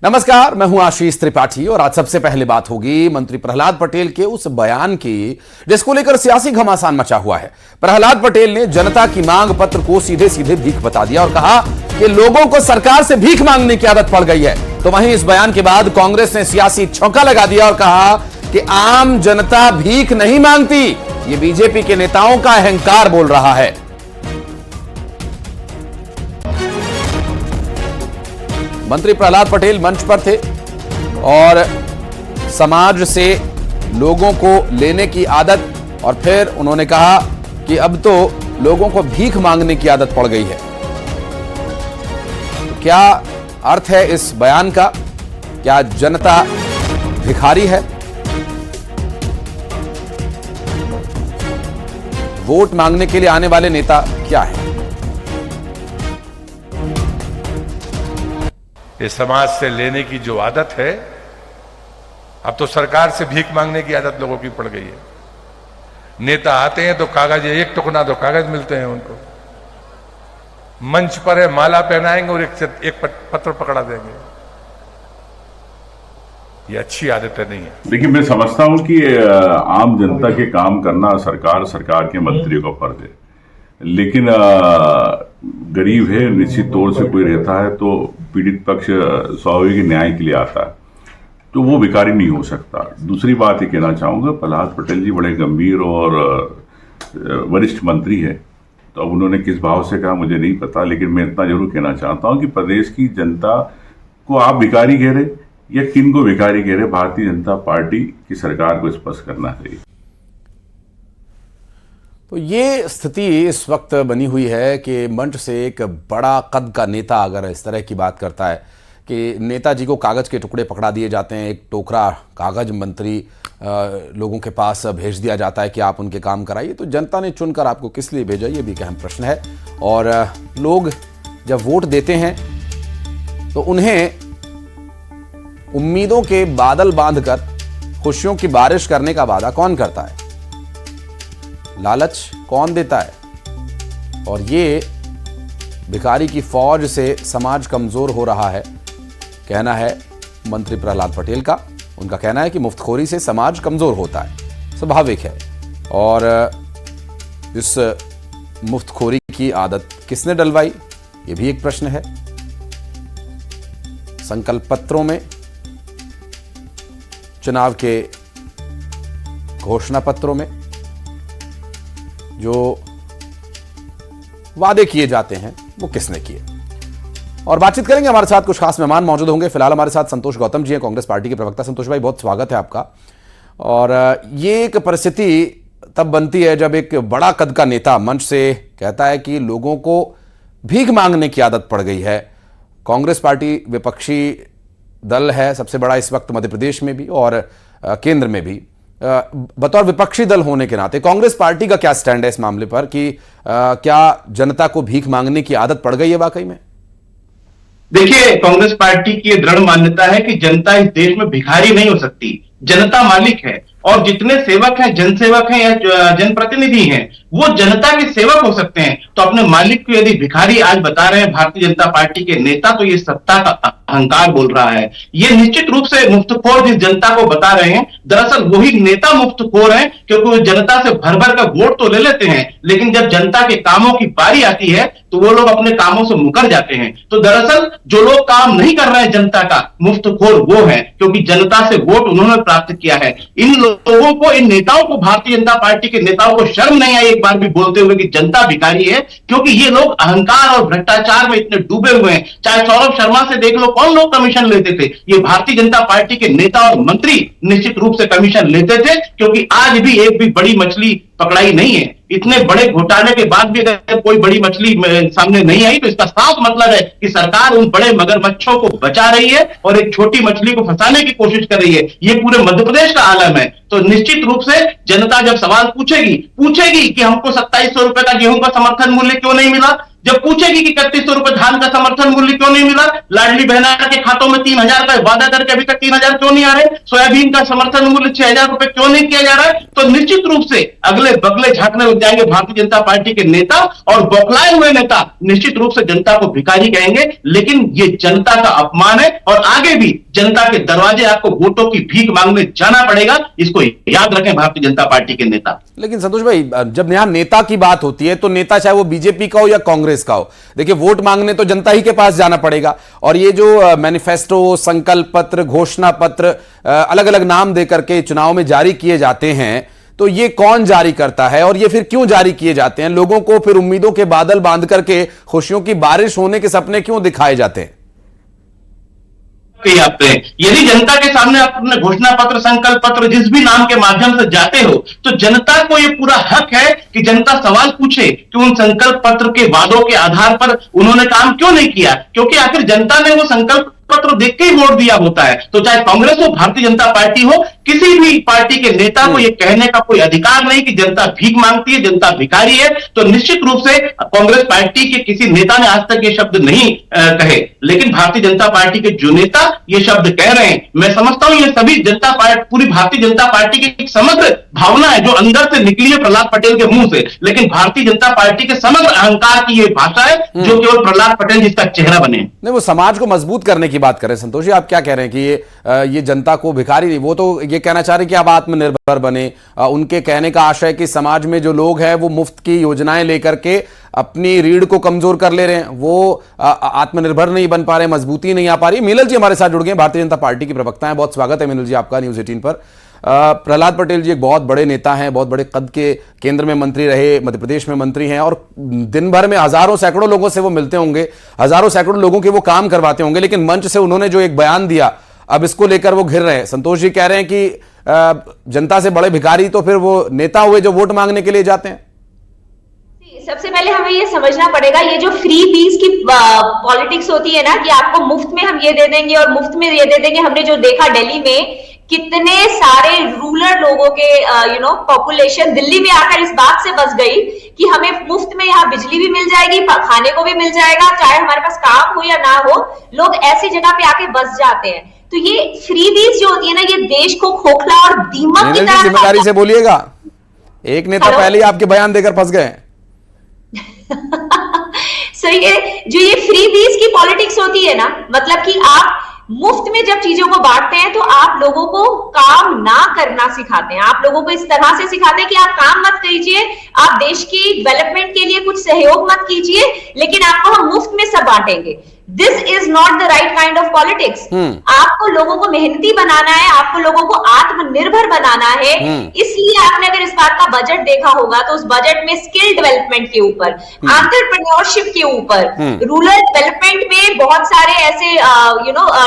नमस्कार, मैं हूं आशीष त्रिपाठी और आज सबसे पहले बात होगी मंत्री प्रहलाद पटेल के उस बयान की जिसको लेकर सियासी घमासान मचा हुआ है। प्रहलाद पटेल ने जनता की मांग पत्र को सीधे सीधे भीख बता दिया और कहा कि लोगों को सरकार से भीख मांगने की आदत पड़ गई है। तो वहीं इस बयान के बाद कांग्रेस ने सियासी छौंका लगा दिया और कहा कि आम जनता भीख नहीं मांगती, ये बीजेपी के नेताओं का अहंकार बोल रहा है। मंत्री प्रहलाद पटेल मंच पर थे और समाज से लोगों को लेने की आदत और फिर उन्होंने कहा कि अब तो लोगों को भीख मांगने की आदत पड़ गई है। तो क्या अर्थ है इस बयान का? क्या जनता भिखारी है? वोट मांगने के लिए आने वाले नेता क्या है? ये समाज से लेने की जो आदत है, अब तो सरकार से भीख मांगने की आदत लोगों की पड़ गई है। नेता आते हैं तो कागज, एक टुकड़ा तो कागज मिलते हैं उनको, मंच पर है माला पहनाएंगे और एक पत्र पकड़ा देंगे। ये अच्छी आदतें नहीं है। देखिए, मैं समझता हूं कि आम जनता के काम करना सरकार के मंत्रियों का फर्ज है, लेकिन गरीब है, निश्चित तौर से कोई रहता है तो पीड़ित पक्ष स्वाभाविक न्याय के लिए आता है, तो वो भिखारी नहीं हो सकता। दूसरी बात ये कहना चाहूंगा, प्रहलाद पटेल जी बड़े गंभीर और वरिष्ठ मंत्री है, तो अब उन्होंने किस भाव से कहा मुझे नहीं पता, लेकिन मैं इतना जरूर कहना चाहता हूं कि प्रदेश की जनता को आप भिखारी कह रहे या किन को भिखारी कह रहे, भारतीय जनता पार्टी की सरकार को स्पष्ट करना चाहिए। तो ये स्थिति इस वक्त बनी हुई है कि मंच से एक बड़ा कद का नेता अगर इस तरह की बात करता है कि नेताजी को कागज के टुकड़े पकड़ा दिए जाते हैं, एक टोकरा कागज मंत्री लोगों के पास भेज दिया जाता है कि आप उनके काम कराइए, तो जनता ने चुनकर आपको किस लिए भेजा, ये भी एक अहम प्रश्न है। और लोग जब वोट देते हैं तो उन्हें उम्मीदों के बादल बांधकर खुशियों की बारिश करने का वादा कौन करता है? लालच कौन देता है? और ये भिखारी की फौज से समाज कमजोर हो रहा है, कहना है मंत्री प्रहलाद पटेल का। उनका कहना है कि मुफ्तखोरी से समाज कमजोर होता है, स्वाभाविक है। और इस मुफ्तखोरी की आदत किसने डलवाई, ये भी एक प्रश्न है। संकल्प पत्रों में, चुनाव के घोषणा पत्रों में जो वादे किए जाते हैं वो किसने किए? और बातचीत करेंगे, हमारे साथ कुछ खास मेहमान मौजूद होंगे। फिलहाल हमारे साथ संतोष गौतम जी हैं, कांग्रेस पार्टी के प्रवक्ता। संतोष भाई, बहुत स्वागत है आपका। और ये एक परिस्थिति तब बनती है जब एक बड़ा कद का नेता मंच से कहता है कि लोगों को भीख मांगने की आदत पड़ गई है। कांग्रेस पार्टी विपक्षी दल है, सबसे बड़ा इस वक्त मध्य प्रदेश में भी और केंद्र में भी। बतौर विपक्षी दल होने के नाते कांग्रेस पार्टी का क्या स्टैंड है इस मामले पर कि क्या जनता को भीख मांगने की आदत पड़ गई है वाकई में? देखिए, कांग्रेस पार्टी की दृढ़ मान्यता है कि जनता इस देश में भिखारी नहीं हो सकती, जनता मालिक है। और जितने सेवक हैं, जनसेवक हैं या जनप्रतिनिधि हैं, वो जनता के सेवक हो सकते हैं। तो अपने मालिक को यदि भिखारी आज बता रहे हैं भारतीय जनता पार्टी के नेता, तो ये सत्ता का अहंकार बोल रहा है। ये निश्चित रूप से मुफ्तखोर जिस जनता को बता रहे हैं, दरअसल वही नेता मुफ्तखोर हैं, क्योंकि वो जनता से भर भर का वोट तो ले लेते हैं, लेकिन जब जनता के कामों की बारी आती है तो वो लोग अपने कामों से मुकर जाते हैं। तो दरअसल जो लोग काम नहीं कर रहे हैं जनता का, मुफ्तखोर वो है, क्योंकि जनता से वोट उन्होंने प्राप्त किया है। इन लोगों को, इन नेताओं को, भारतीय जनता पार्टी के नेताओं को शर्म नहीं आई एक बार भी बोलते हुए कि जनता भिखारी है, क्योंकि ये लोग अहंकार और भ्रष्टाचार में इतने डूबे हुए हैं। चाहे सौरभ शर्मा से देख लो, कौन लोग कमीशन लेते थे? ये भारतीय जनता पार्टी के नेता और मंत्री निश्चित रूप से कमीशन लेते थे, क्योंकि आज भी एक भी बड़ी मछली पकड़ाई नहीं है। इतने बड़े घोटाले के बाद भी अगर कोई बड़ी मछली सामने नहीं आई, तो इसका साफ मतलब है कि सरकार उन बड़े मगरमच्छों को बचा रही है और एक छोटी मछली को फंसाने की कोशिश कर रही है। ये पूरे मध्य प्रदेश का आलम है। तो निश्चित रूप से जनता जब सवाल पूछेगी कि हमको 2700 रुपए का गेहूं का समर्थन मूल्य क्यों नहीं मिला, जब पूछेगी कि 3100 रुपए धान का समर्थन मूल्य क्यों नहीं मिला, लाडली बहना के खातों में 3000 का वादा करके अभी तक 3000 क्यों नहीं आ रहे, सोयाबीन का समर्थन मूल्य 6000 रुपए क्यों नहीं किया जा रहा है, तो निश्चित रूप से अगले बगले झांकने लग जाएंगे भारतीय जनता पार्टी के नेता, और बौखलाए हुए नेता निश्चित रूप से जनता को भिखारी कहेंगे। लेकिन ये जनता का अपमान है और आगे भी जनता के दरवाजे आपको वोटों की भीख मांगने जाना पड़ेगा, इसको याद रखें भारतीय जनता पार्टी के नेता। लेकिन संतोष भाई, जब यहां नेता की बात होती है तो नेता चाहे वो बीजेपी का हो या कांग्रेस का हो, देखिए वोट मांगने तो जनता ही के पास जाना पड़ेगा। और ये जो मैनिफेस्टो, संकल्प पत्र, घोषणा पत्र अलग अलग नाम देकर के चुनाव में जारी किए जाते हैं, तो ये कौन जारी करता है और ये फिर क्यों जारी किए जाते हैं? लोगों को फिर उम्मीदों के बादल बांध करके खुशियों की बारिश होने के सपने क्यों दिखाए जाते हैं? यदि जनता के सामने आप अपने घोषणा पत्र, संकल्प पत्र जिस भी नाम के माध्यम से जाते हो, तो जनता को यह पूरा हक है कि जनता सवाल पूछे कि उन संकल्प पत्र के वादों के आधार पर उन्होंने काम क्यों नहीं किया, क्योंकि आखिर जनता ने वो संकल्प पत्र देख के ही वोट दिया होता है। तो चाहे कांग्रेस हो, भारतीय जनता पार्टी हो, किसी भी पार्टी के नेता को यह कहने का कोई अधिकार नहीं कि जनता भीख मांगती है, जनता भिखारी है। तो निश्चित रूप से कांग्रेस पार्टी के किसी नेता ने आज तक ये शब्द नहीं कहे, लेकिन भारतीय जनता पार्टी के जो नेता ये शब्द कह रहे हैं, मैं समझता हूं ये सभी जनता पार्टी, पूरी भारतीय जनता पार्टी की एक समग्र भावना है जो अंदर से निकली है प्रहलाद पटेल के मुंह से। लेकिन भारतीय जनता पार्टी के समग्र अहंकार की ये भाषा है जो केवल प्रहलाद पटेल जिसका चेहरा बने। नहीं, वो समाज को मजबूत करने की बात करें। संतोष जी, आप क्या कह रहे हैं कि ये जनता को भिखारी नहीं, वो तो ये कहना चाह रहे हैं कि आप आत्मनिर्भर बने। उनके कहने का आशय कि समाज में जो लोग हैं वो मुफ्त की योजनाएं लेकर के अपनी रीढ़ को कमजोर कर ले रहे हैं, वो आत्मनिर्भर नहीं बन पा रहे, मजबूती नहीं आ पा रही। मीनल जी हमारे साथ जुड़ गए, भारतीय जनता पार्टी की प्रवक्ता हैं। बहुत स्वागत है मीनल जी आपका न्यूज़ 18 पर। प्रहलाद पटेल जी एक बहुत बड़े नेता हैं, बहुत बड़े कद के, केंद्र में मंत्री रहे, मध्य प्रदेश में मंत्री हैं, और दिन भर में हजारों सैकड़ों लोगों से वो मिलते होंगे, हजारों सैकड़ों लोगों के वो काम करवाते होंगे। लेकिन मंच से उन्होंने जो एक बयान दिया, अब इसको लेकर वो घिर रहे हैं। संतोष जी कह रहे हैं कि जनता से बड़े भिखारी तो फिर वो नेता हुए जो वोट मांगने के लिए जाते हैं। सबसे पहले हमें ये समझना पड़ेगा, ये जो फ्री बीज की पॉलिटिक्स होती है ना, कि आपको मुफ्त में हम ये दे देंगे और मुफ्त में ये दे देंगे। हमने जो देखा दिल्ली में, कितने सारे रूरल लोगों के पॉपुलेशन दिल्ली में आकर इस बात से बस गई कि हमें मुफ्त में यहाँ बिजली भी मिल जाएगी, खाने को भी मिल जाएगा, चाहे हमारे पास काम हो या ना हो, लोग ऐसी जगह पे आके बस जाते हैं। तो ये फ्री बीज जो होती है ना, ये देश को खोखला और दीमक की तरह। जिम्मेदारी से बोलिएगा, एक नेता पहले ही आपके बयान देकर फंस गए। सो ये फ्री बीज की पॉलिटिक्स होती है ना, मतलब कि आप मुफ्त में जब चीजों को बांटते हैं तो आप लोगों को काम ना करना सिखाते हैं। आप लोगों को इस तरह से सिखाते हैं कि आप काम मत कीजिए, आप देश की डेवलपमेंट के लिए कुछ सहयोग मत कीजिए, लेकिन आपको हम मुफ्त में सब बांटेंगे। This is not the right kind of politics. आपको लोगों को मेहनती बनाना है, आपको लोगों को आत्मनिर्भर बनाना है। इसलिए आपने अगर इस बात का बजट देखा होगा तो उस बजट में स्किल डेवलपमेंट के ऊपर, एंटरप्रेन्योरशिप के ऊपर, रूरल डेवलपमेंट में बहुत सारे ऐसे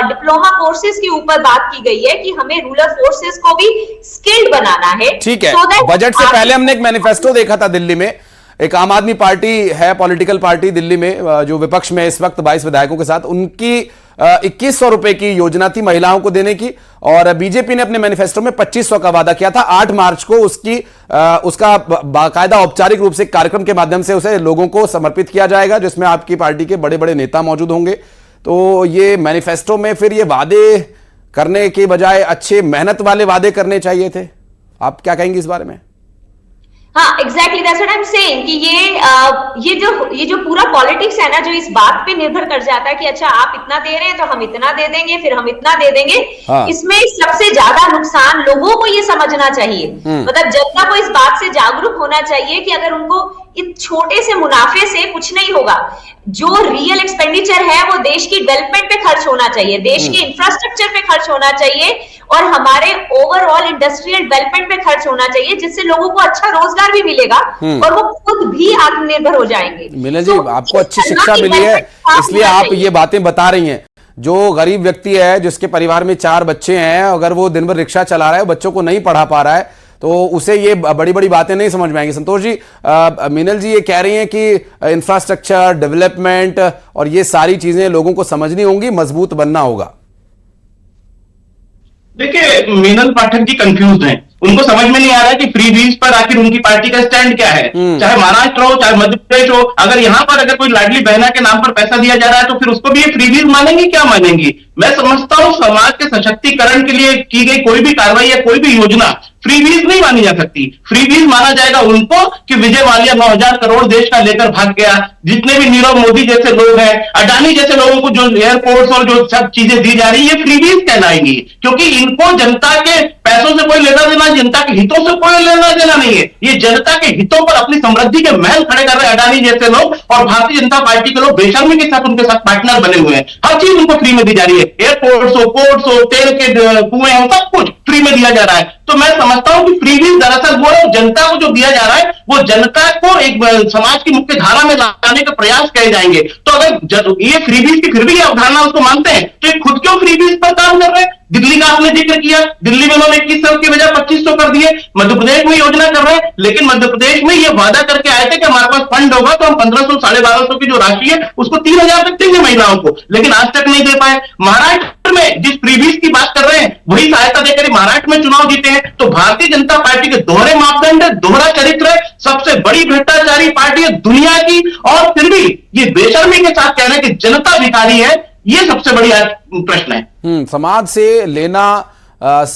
डिप्लोमा कोर्सेज के ऊपर बात की गई है कि हमें रूरल फोर्सेस को भी स्किल्ड बनाना है। ठीक है, बजट से पहले हमने एक मैनिफेस्टो देखा था दिल्ली में। एक आम आदमी पार्टी है, पॉलिटिकल पार्टी दिल्ली में, जो विपक्ष में इस वक्त 22 विधायकों के साथ, उनकी 2100 रुपए की योजना थी महिलाओं को देने की, और बीजेपी ने अपने मैनिफेस्टो में 2500 का वादा किया था। 8 मार्च को उसका बाकायदा औपचारिक रूप से कार्यक्रम के माध्यम से उसे लोगों को समर्पित किया जाएगा, जिसमें आपकी पार्टी के बड़े बड़े नेता मौजूद होंगे। तो ये मैनिफेस्टो में फिर ये वादे करने के बजाय अच्छे मेहनत वाले वादे करने चाहिए थे। आप क्या कहेंगे इस बारे में? हाँ, exactly that's what I am saying कि ये जो पूरा पॉलिटिक्स है ना, जो इस बात पे निर्भर कर जाता है कि अच्छा आप इतना दे रहे हैं तो हम इतना दे देंगे, फिर हम इतना दे देंगे। हाँ। इसमें सबसे ज्यादा नुकसान लोगों को ये समझना चाहिए, मतलब जनता को इस बात से जागरूक होना चाहिए कि अगर उनको इस छोटे से मुनाफे से कुछ नहीं होगा, जो रियल एक्सपेंडिचर है वो देश की डेवलपमेंट पे खर्च होना चाहिए, देश के इंफ्रास्ट्रक्चर पे खर्च होना चाहिए, और हमारे ओवरऑल इंडस्ट्रियल डेवलपमेंट पे खर्च होना चाहिए, जिससे लोगों को अच्छा रोजगार भी मिलेगा और वो खुद भी आत्मनिर्भर हो जाएंगे। मीना जी, आपको अच्छी शिक्षा मिली है, इसलिए आप ये बातें बता रही हैं। जो गरीब व्यक्ति है, जिसके परिवार में 4 बच्चे हैं, अगर वो दिन भर रिक्शा चला रहा है, बच्चों को नहीं पढ़ा पा रहा है, तो उसे ये बड़ी बड़ी बातें नहीं समझ में आएंगी। संतोष जी, मीनल जी ये कह रही हैं कि इंफ्रास्ट्रक्चर डेवलपमेंट और ये सारी चीजें लोगों को समझनी होंगी, मजबूत बनना होगा। देखिए, मीनल पाठक जी कंफ्यूज हैं। उनको समझ में नहीं आ रहा है कि फ्री व्हील्स पर आखिर उनकी पार्टी का स्टैंड क्या है। चाहे महाराष्ट्र हो, चाहे मध्य प्रदेश हो, अगर यहां पर अगर कोई लाडली बहना के नाम पर पैसा दिया जा रहा है तो फिर उसको भी ये फ्री व्हील मानेंगी, क्या मानेंगी? मैं समझता हूं समाज के सशक्तिकरण के लिए की गई कोई भी कार्रवाई या कोई भी योजना फ्री व्हील नहीं मानी जा सकती। फ्री व्हील माना जाएगा उनको कि विजय माल्या 9,000 करोड़ देश का लेकर भाग गया। जितने भी नीरव मोदी जैसे लोग हैं, अडानी जैसे लोगों को जो एयरपोर्ट्स और जो सब चीजें दी जा रही है, ये फ्री व्हील कहलाएंगी, क्योंकि इनको जनता के पैसों से कोई लेना देना, जनता के हितों से कोई लेना देना नहीं है। ये जनता के हितों पर अपनी समृद्धि के महल खड़े कर रहे अडानी जैसे लोग, और भारतीय जनता पार्टी के लोग बेशर्मी के साथ उनके साथ पार्टनर बने हुए हैं। हर चीज उनको फ्री में दी जा रही है, एयरपोर्ट्स हो, पोर्ट्स हो, तेल के कुएं हो, सब कुछ फ्री में दिया जा रहा है। तो मैं समझता हूं कि फ्री व्हील दरअसल वो है, जनता को जो दिया जा रहा है वो जनता को एक समाज की मुख्य धारा में लाने का प्रयास किए जाएंगे। तो अगर ये फ्री व्हील की फिर भी अवधारणा उसको मानते हैं तो ये खुद क्यों फ्री व्हील पर काम कर रहे हैं? दिल्ली का आपने जिक्र किया, दिल्ली में उन्होंने 2100 की बजाय 2500 कर दिए। मध्य प्रदेश में योजना कर रहे हैं, लेकिन मध्य प्रदेश में ये वादा करके आए थे कि हमारे पास फंड होगा तो हम 1500 1250 की जो राशि है उसको 3000 तक देंगे महिलाओं को, लेकिन आज तक नहीं दे पाए। महाराष्ट्र में जिस फ्रीबीज की बात कर रहे हैं वही सहायता देकर महाराष्ट्र में चुनाव जीते हैं। तो भारतीय जनता पार्टी के दोहरे मापदंड है, दोहरा चरित्र है, सबसे बड़ी भ्रष्टाचारी पार्टी है दुनिया की, और फिर भी ये बेशर्मी के साथ कह रहे हैं कि जनता भिखारी है। ये सबसे बड़ी प्रश्न है। समाज से लेना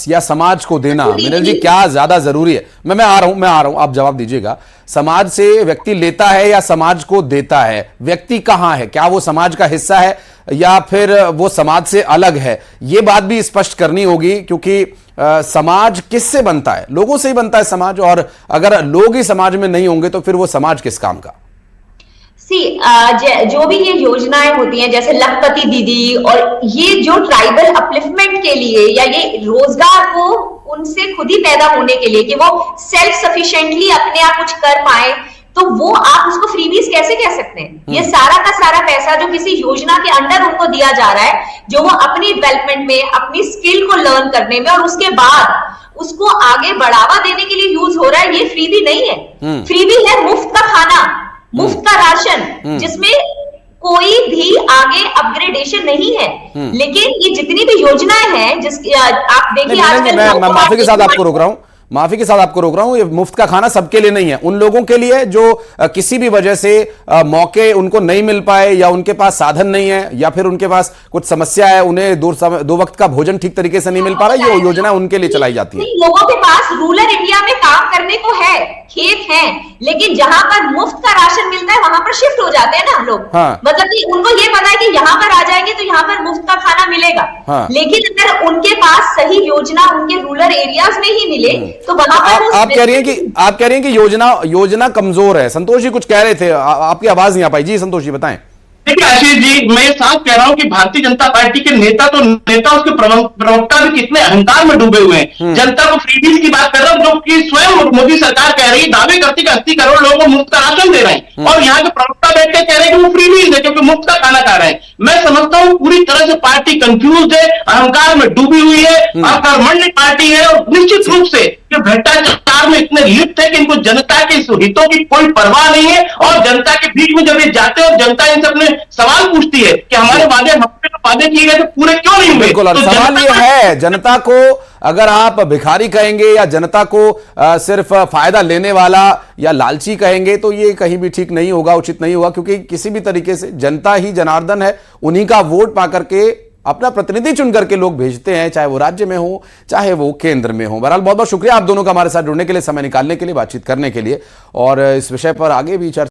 या समाज को देना, मिनल जी क्या ज्यादा जरूरी है? मैं आ रहा हूं, आप जवाब दीजिएगा। समाज से व्यक्ति लेता है या समाज को देता है? व्यक्ति कहां है? क्या वो समाज का हिस्सा है या फिर वो समाज से अलग है? ये बात भी स्पष्ट करनी होगी, क्योंकि समाज किससे बनता है? लोगों से ही बनता है समाज, और अगर लोग ही समाज में नहीं होंगे तो फिर वो समाज किस काम का? जो भी ये योजनाएं होती हैं जैसे लखपति दीदी, और ये जो ट्राइबल अपलिफ्टमेंट के लिए या ये रोजगार को उनसे खुद ही पैदा होने के लिए कि वो सेल्फ सफिशिएंटली अपने आप कुछ कर पाए, तो वो आप उसको फ्रीबीज कैसे कह सकते हैं? ये सारा का सारा पैसा जो किसी योजना के अंडर उनको दिया जा रहा है, जो वो अपनी डेवलपमेंट में, अपनी स्किल को लर्न करने में और उसके बाद उसको आगे बढ़ावा देने के लिए यूज हो रहा है, ये फ्रीबी नहीं है। फ्रीबी है मुफ्त का खाना, मुफ्त का राशन, जिसमें कोई भी आगे अपग्रेडेशन नहीं है। लेकिन ये जितनी भी योजनाएं हैं, जिस आप देखिए आजकल मैं माफी के साथ आपको रोक रहा हूं, ये मुफ्त का खाना सबके लिए नहीं है। उन लोगों के लिए जो किसी भी वजह से मौके उनको नहीं मिल पाए, या उनके पास साधन नहीं है, या फिर उनके पास कुछ समस्या है, उन्हें दो वक्त का भोजन ठीक तरीके से नहीं मिल पा रहा, ये योजना उनके लिए चलाई जाती है। लोगों के पास रूरल इंडिया में काम करने को है, खेत है, लेकिन जहां पर मुफ्त का राशन मिलता है वहां पर शिफ्ट हो जाते हैं ना लोग। हाँ। मतलब कि उनको ये पता है कि यहाँ पर आ जाएंगे तो यहाँ पर मुफ्त का खाना मिलेगा। हाँ। लेकिन अगर उनके पास सही योजना उनके रूरल एरियाज में ही मिले तो वहां पर आप कह रही हैं कि योजना कमजोर है। संतोष जी कुछ कह रहे थे, आपकी आवाज नहीं आ पाई। जी संतोष जी बताएं। देखिए आशीष जी, मैं साफ कह रहा हूं कि भारतीय जनता पार्टी के नेता उसके प्रवक्ता भी कितने अहंकार में डूबे हुए हैं। जनता को फ्रीबीज की बात कर रहा हूं, जो कि स्वयं मोदी सरकार कह रही है, दावे करती कि 80 करोड़ लोगों को मुफ्त का राशन दे रहे हैं, और यहाँ के प्रवक्ता बैठ के कह रहे हैं कि वो फ्रीबीज है क्योंकि मुफ्त का खाना खा रहे हैं। मैं समझता हूं पूरी तरह से पार्टी कंफ्यूज है, अहंकार में डूबी हुई है, अकर्मण्य पार्टी है, और निश्चित रूप से भ्रष्टाचार में इतने लिप्त है कि इनको जनता के हितों की कोई परवाह नहीं है। और जनता के बीच में जब ये जाते हैं और जनता इनसे अपने सवाल पूछती है कि हमारे वादे किए गए थे पूरे क्यों नहीं हुए? बिल्कुल, और सवाल ये है, जनता को अगर आप भिखारी कहेंगे या जनता को सिर्फ फायदा लेने वाला या लालची कहेंगे तो ये कहीं भी ठीक नहीं होगा, उचित नहीं होगा, क्योंकि किसी भी तरीके से जनता ही जनार्दन है। उन्हीं का वोट पाकर के अपना प्रतिनिधि चुन करके लोग भेजते हैं, चाहे वो राज्य में हो चाहे वो केंद्र में हो। बहरहाल बहुत बहुत शुक्रिया आप दोनों का हमारे साथ जुड़ने के लिए, समय निकालने के लिए, बातचीत करने के लिए, और इस विषय पर आगे भी चर्चा